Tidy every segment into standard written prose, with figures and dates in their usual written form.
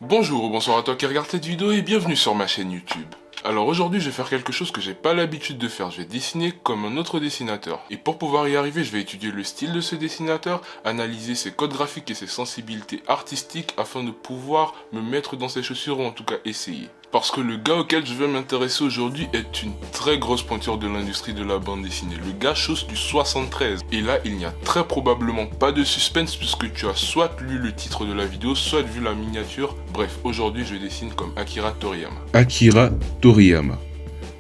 Bonjour ou bonsoir à toi qui regarde cette vidéo et bienvenue sur ma chaîne YouTube. Alors aujourd'hui je vais faire quelque chose que j'ai pas l'habitude de faire, je vais dessiner comme un autre dessinateur. Et pour pouvoir y arriver, je vais étudier le style de ce dessinateur, analyser ses codes graphiques et ses sensibilités artistiques afin de pouvoir me mettre dans ses chaussures ou en tout cas essayer. Parce que le gars auquel je vais m'intéresser aujourd'hui est une très grosse pointure de l'industrie de la bande dessinée. Le gars chausse du 73. Et là, il n'y a très probablement pas de suspense puisque tu as soit lu le titre de la vidéo, soit vu la miniature. Bref, aujourd'hui, je dessine comme Akira Toriyama. Akira Toriyama.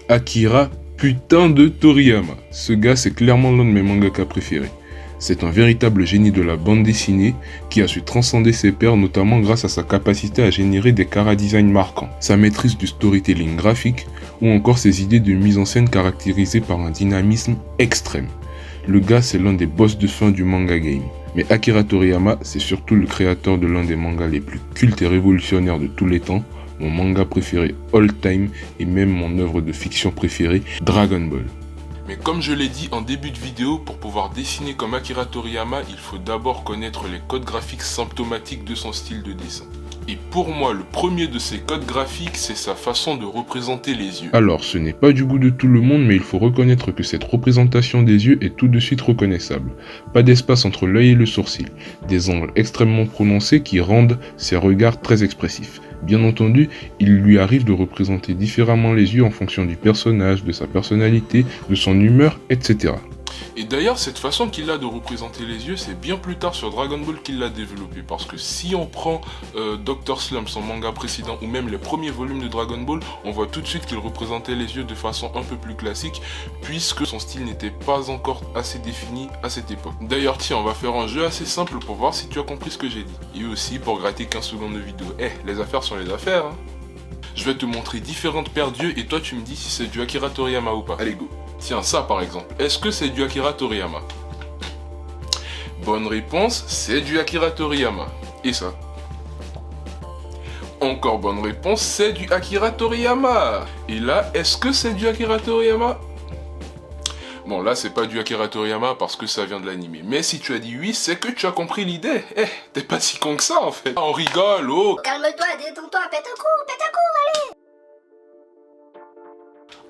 Akira putain de Toriyama. Ce gars, c'est clairement l'un de mes mangaka préférés. C'est un véritable génie de la bande dessinée qui a su transcender ses pairs notamment grâce à sa capacité à générer des chara-design marquants, sa maîtrise du storytelling graphique ou encore ses idées de mise en scène caractérisées par un dynamisme extrême. Le gars, c'est l'un des boss de fin du manga game. Mais Akira Toriyama, c'est surtout le créateur de l'un des mangas les plus cultes et révolutionnaires de tous les temps, mon manga préféré all time et même mon œuvre de fiction préférée, Dragon Ball. Mais comme je l'ai dit en début de vidéo, pour pouvoir dessiner comme Akira Toriyama, il faut d'abord connaître les codes graphiques symptomatiques de son style de dessin. Et pour moi, le premier de ces codes graphiques, c'est sa façon de représenter les yeux. Alors, ce n'est pas du goût de tout le monde, mais il faut reconnaître que cette représentation des yeux est tout de suite reconnaissable. Pas d'espace entre l'œil et le sourcil, des angles extrêmement prononcés qui rendent ses regards très expressifs. Bien entendu, il lui arrive de représenter différemment les yeux en fonction du personnage, de sa personnalité, de son humeur, etc. Et d'ailleurs, cette façon qu'il a de représenter les yeux, c'est bien plus tard sur Dragon Ball qu'il l'a développé. Parce que si on prend Dr. Slump, son manga précédent, ou même les premiers volumes de Dragon Ball, on voit tout de suite qu'il représentait les yeux de façon un peu plus classique, puisque son style n'était pas encore assez défini à cette époque. D'ailleurs, tiens, on va faire un jeu assez simple pour voir si tu as compris ce que j'ai dit. Et aussi pour gratter 15 secondes de vidéo. Les affaires sont les affaires, hein. Je vais te montrer différentes paires d'yeux et toi tu me dis si c'est du Akira Toriyama ou pas. Allez go. Tiens, ça par exemple. Est-ce que c'est du Akira Toriyama? Bonne réponse, c'est du Akira Toriyama. Et ça? Encore bonne réponse, c'est du Akira Toriyama. Et là, est-ce que c'est du Akira Toriyama? Bon, là, c'est pas du Akira Toriyama parce que ça vient de l'anime. Mais si tu as dit oui, c'est que tu as compris l'idée. T'es pas si con que ça, en fait. On rigole, oh. Calme-toi, détends-toi, pète un coup, allez.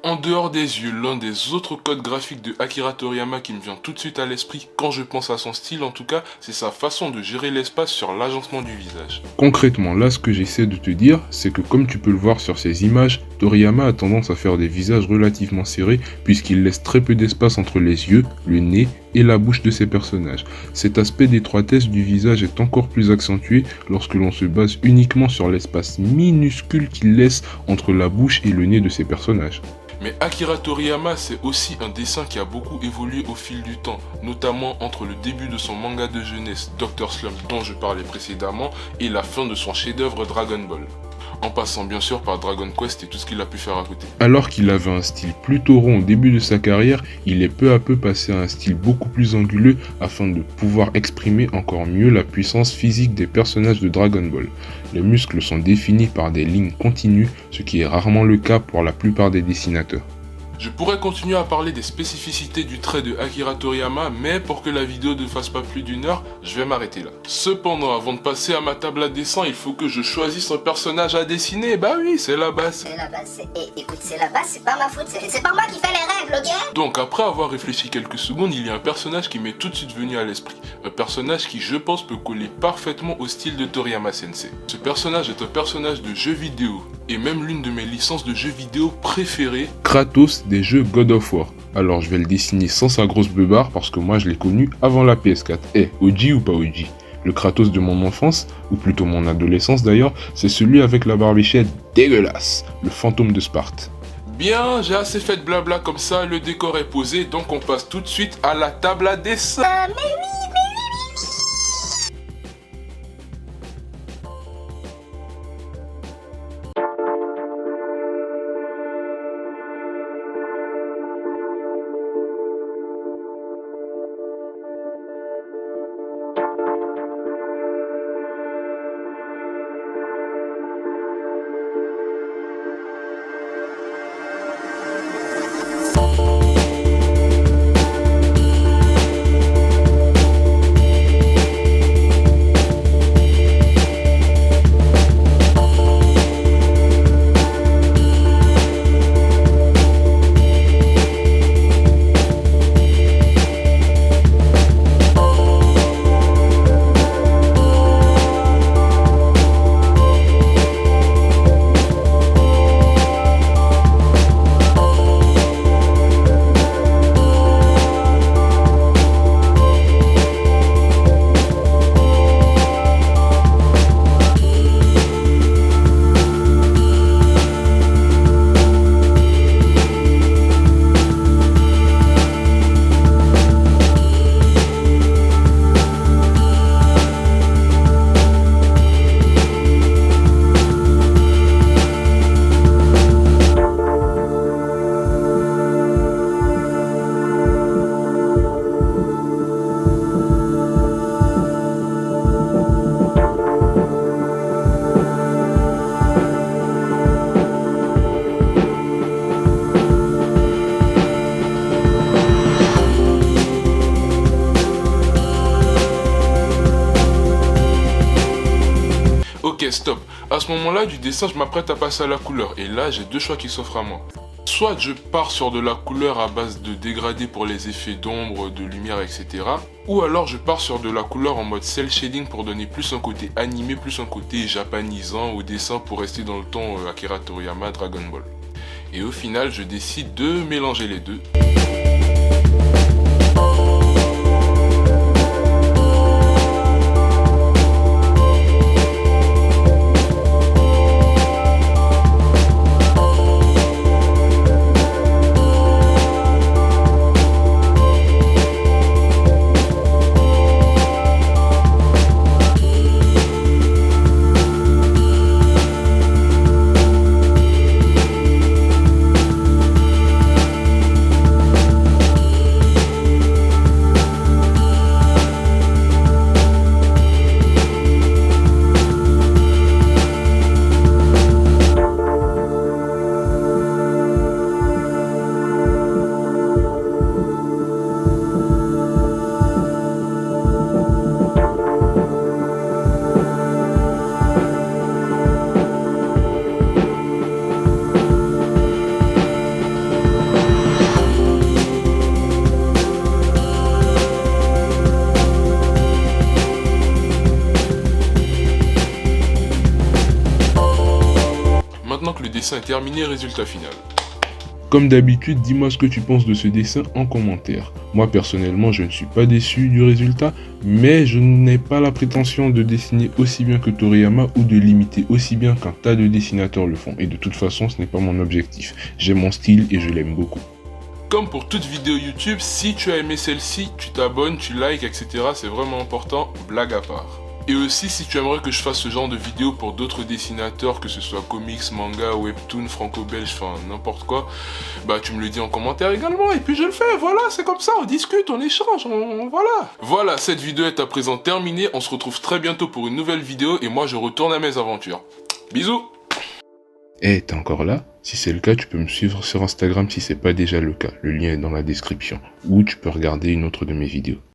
En dehors des yeux, l'un des autres codes graphiques de Akira Toriyama qui me vient tout de suite à l'esprit quand je pense à son style en tout cas, c'est sa façon de gérer l'espace sur l'agencement du visage. Concrètement, là, ce que j'essaie de te dire, c'est que comme tu peux le voir sur ces images, Toriyama a tendance à faire des visages relativement serrés puisqu'il laisse très peu d'espace entre les yeux, le nez et la bouche de ses personnages. Cet aspect d'étroitesse du visage est encore plus accentué lorsque l'on se base uniquement sur l'espace minuscule qu'il laisse entre la bouche et le nez de ses personnages. Mais Akira Toriyama, c'est aussi un dessin qui a beaucoup évolué au fil du temps, notamment entre le début de son manga de jeunesse, Dr. Slump, dont je parlais précédemment, et la fin de son chef-d'œuvre Dragon Ball. En passant bien sûr par Dragon Quest et tout ce qu'il a pu faire à côté. Alors qu'il avait un style plutôt rond au début de sa carrière, il est peu à peu passé à un style beaucoup plus anguleux afin de pouvoir exprimer encore mieux la puissance physique des personnages de Dragon Ball. Les muscles sont définis par des lignes continues, ce qui est rarement le cas pour la plupart des dessinateurs. Je pourrais continuer à parler des spécificités du trait de Akira Toriyama, mais pour que la vidéo ne fasse pas plus d'une heure, je vais m'arrêter là. Cependant, avant de passer à ma table à dessin, il faut que je choisisse un personnage à dessiner. Bah oui, c'est la base. C'est la base, écoute, c'est la base, c'est pas ma faute, c'est pas moi qui fais les règles, ok? Donc après avoir réfléchi quelques secondes, il y a un personnage qui m'est tout de suite venu à l'esprit. Un personnage qui, je pense, peut coller parfaitement au style de Toriyama Sensei. Ce personnage est un personnage de jeu vidéo, et même l'une de mes licences de jeux vidéo préférées, Kratos des jeux God of War. Alors je vais le dessiner sans sa grosse beubare parce que moi je l'ai connu avant la PS4. OG ou pas OG? Le Kratos de mon enfance, ou plutôt mon adolescence d'ailleurs, c'est celui avec la barbichette dégueulasse, le fantôme de Sparte. Bien, j'ai assez fait de blabla comme ça, le décor est posé, donc on passe tout de suite à la table à dessin. Mais oui. stop. À ce moment-là du dessin, je m'apprête à passer à la couleur. Et là, j'ai deux choix qui s'offrent à moi. Soit je pars sur de la couleur à base de dégradé pour les effets d'ombre, de lumière, etc. Ou alors je pars sur de la couleur en mode cel shading pour donner plus un côté animé, plus un côté japanisant au dessin pour rester dans le ton Akira Toriyama, Dragon Ball. Et au final, je décide de mélanger les deux. Maintenant que le dessin est terminé, résultat final. Comme d'habitude, dis-moi ce que tu penses de ce dessin en commentaire. Moi personnellement, je ne suis pas déçu du résultat, mais je n'ai pas la prétention de dessiner aussi bien que Toriyama ou de l'imiter aussi bien qu'un tas de dessinateurs le font. Et de toute façon, ce n'est pas mon objectif. J'ai mon style et je l'aime beaucoup. Comme pour toute vidéo YouTube, si tu as aimé celle-ci, tu t'abonnes, tu likes, etc. C'est vraiment important, blague à part. Et aussi, si tu aimerais que je fasse ce genre de vidéo pour d'autres dessinateurs, que ce soit comics, manga, webtoon, franco-belge, enfin n'importe quoi, bah tu me le dis en commentaire également, et puis je le fais, voilà, c'est comme ça, on discute, on échange, voilà. Voilà, cette vidéo est à présent terminée, on se retrouve très bientôt pour une nouvelle vidéo, et moi je retourne à mes aventures. Bisous. Eh, t'es encore là? Si c'est le cas, tu peux me suivre sur Instagram si c'est pas déjà le cas. Le lien est dans la description. Ou tu peux regarder une autre de mes vidéos.